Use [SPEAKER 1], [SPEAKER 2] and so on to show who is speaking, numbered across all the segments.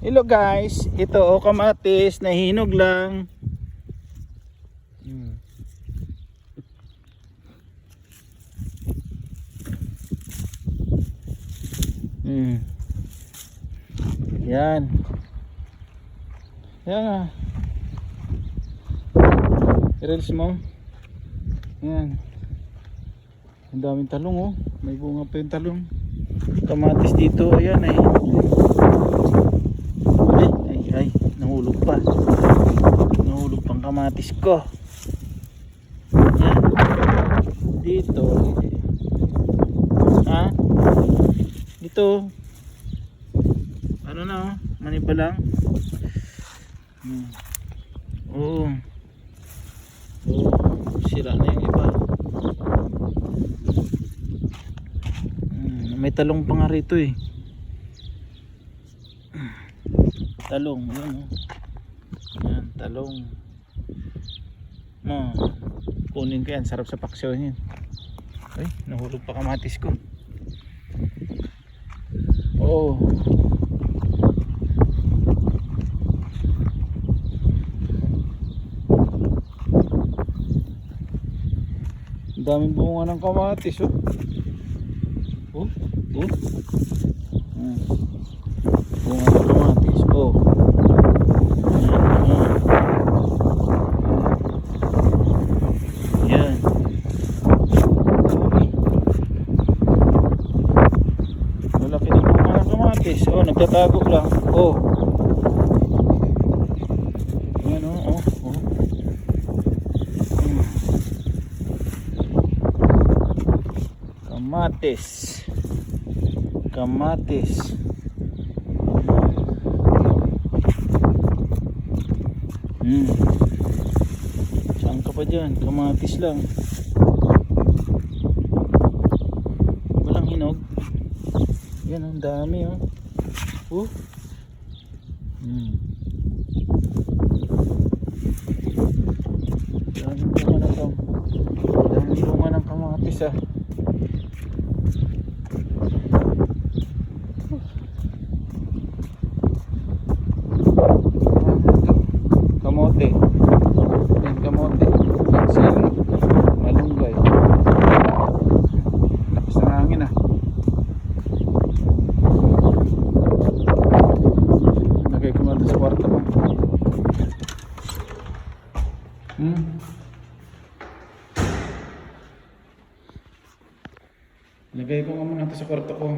[SPEAKER 1] Hello guys, ito kamatis na hinog lang. Yan. Yan nga. I-reels mo. Yan. Ang daming talong oh. May bunga pa yung talong. Kamatis dito, ayan ay. Ay, nahulog pa. Nahulog pang kamatis ko. Yan. Dito. Ha? Dito. Ano na oh, maniba lang. Oo. Sira na yung iba. May talong pa nga rito eh. Talong, yan oh. Yan, talong. Kunin ko yan, sarap sa paksyo yan. Ay, nahulog pa kamatis ko. Oo. Daming bunga ng kamatis oh. Bunga ng kamatis oh. Yan. Malaki na bunga ng kamatis oh, nagtatago lang oh. Yan oh. Kamatis. Saan ka pa dyan? Kamatis lang. Walang hinog. Yan ang dami oh. Daming bunga na to. Daming bunga ng kamatis ah. Kamote. Yan kamote. Sili. Malunggay. Lakas ng hangin ah. Lagay ko muna sa kwarto ko. Lagay ko muna ito sa kwarto ko.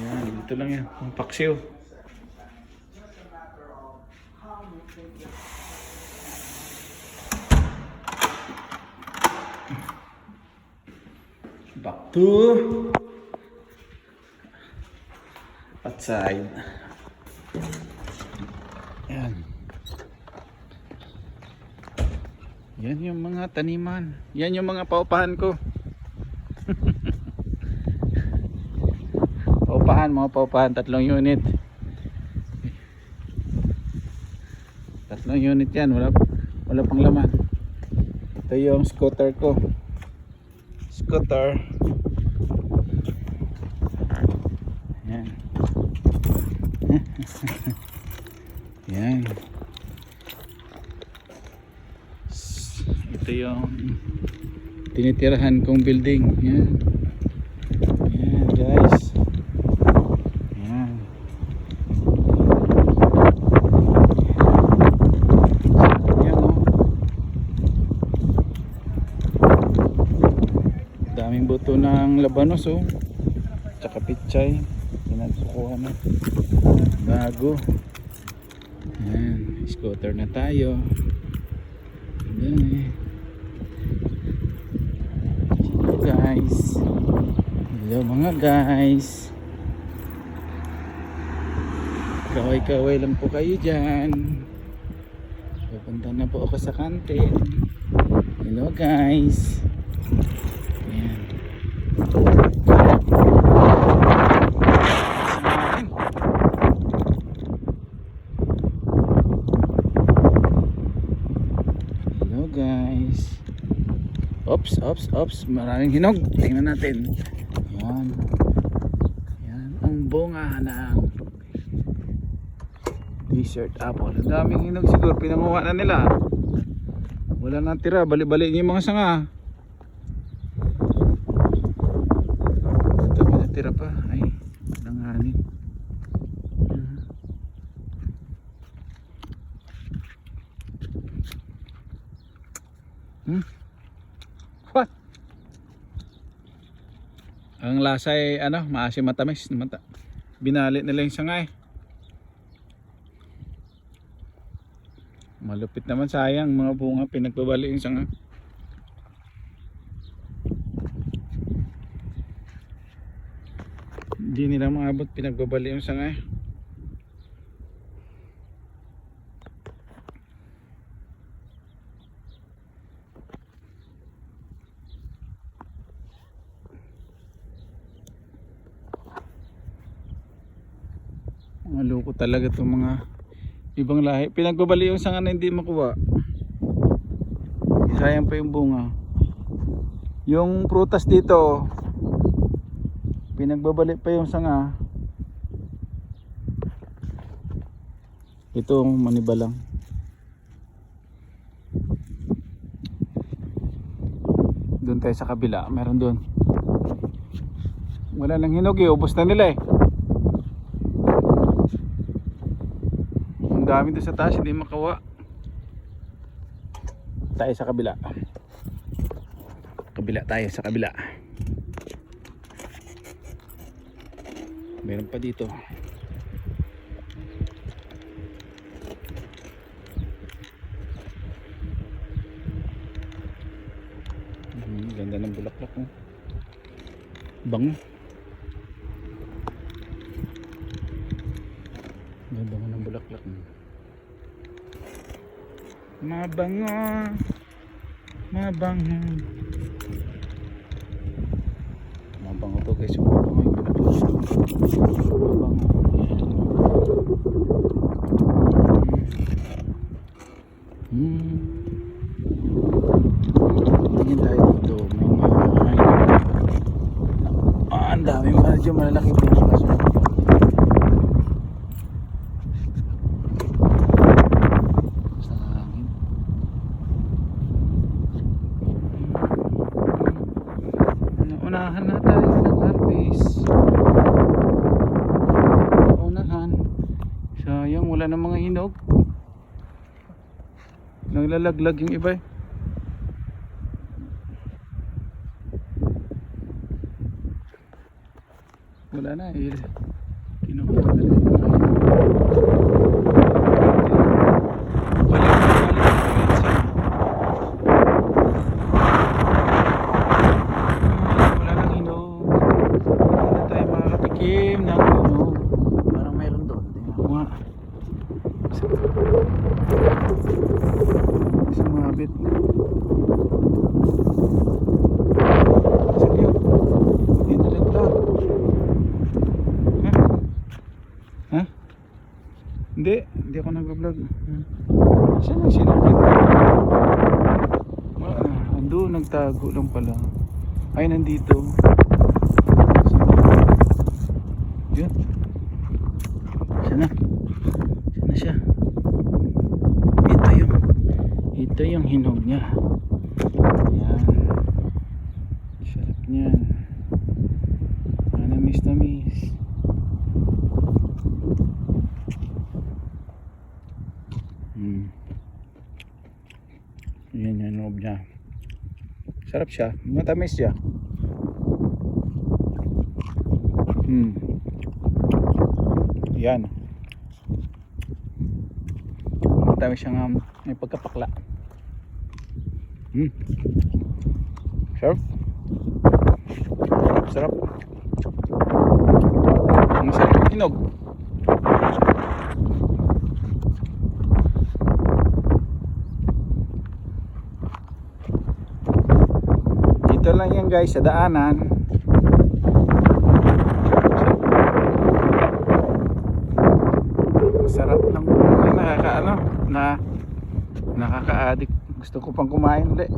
[SPEAKER 1] Yan, dito lang yan. Ang paksiw. Back to outside. Yan. Yan yung mga taniman. Yan yung mga paupahan ko. Mga paupahan, 3 unit. 3 unit yan, wala pang laman. Ito yung scooter ko. Scooter. Yan. Yan. Ito yung tinitirahan kong building. Yan. Yan guys. Daming buto ng labanos oh. Tsaka pichay. Pinagkukuha na. Bago. Yan. Scooter na tayo. Ayan. Hello guys. Hello mga guys. Kaway-kaway lang po kayo dyan. Pupunta na po ako sa kantin. Hello guys. Ayan. Ops. Maraming hinog. Tingnan natin. Yan. Yan ang bunga ng desert apple. Ang daming hinog siguro. Pinanguha na nila. Wala nang tira. Bali-bali niyo yung mga sanga. Ito may natira pa. Ay, langanin. What? Ang lasa ay ano, maasim matamis. Binali nila yung sangay. Malupit naman, sayang mga bunga, pinagbabali yung sanga. Hindi nila maabot, pinagbabali yung sangay. Maloko talaga itong mga ibang lahi. Pinagbabali yung sanga na hindi makuha. Sayang pa yung bunga. Yung prutas dito, pinagbabali pa yung sanga. Ito manibalang. Doon tayo sa kabila, meron doon. Wala nang hinog eh, ubos na nila eh. Ang dami doon sa taas, hindi makawa. Tayo sa kabila. Tayo sa kabila. Meron pa dito. Ganda ng bulaklak mo. Bango. Ganda mo ng bulaklak mo. Mabango. Mabango to guys. Mabango yung bulaklak. Mabango. Tingin tayo dito. May ang daming medyo malalaki bunga kaso sa hangin. Naunahan na tayo ng harvest. Naunahan. Sayang, wala na mga hinog. Naglalaglag yung iba eh. Wala na eh. Kinuha na nila. Wala nang hinog. Hindi na tayo makakatikim ng hinog. Parang mayroon doon. Tingnan ko nga. Sumabit. Saan yun? Hindi nalaglag. Ha? Hindi ako nag-vlog. Saan ang sinakit? Ando, nagtago lang pala. Ay, nandito. Yun. Sana. Sana siya. Ito yung hinog niya. Yan. Sarap niyan. Namis. Yan yung hinog niya. Sarap siya. Matamis siya. Yan. Matamis siya nga. May pagkapakla. Sarap. Sarap. Ang sarap ng hinog. Dito lang yan guys sa daanan. Sarap ng nakaka-addict. Gusto ko pang kumain ulit.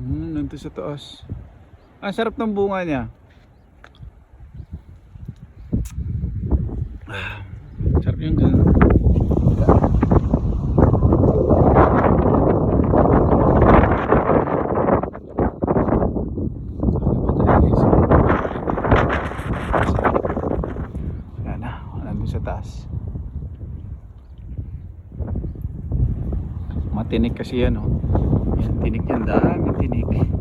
[SPEAKER 1] Nandun sa taas. Ang sarap ng bunga niya. Sarap yung gano'n. Wala na, nandun sa taas. Matinik kasi yan, oh. Yan, tinik yan, dami tinik.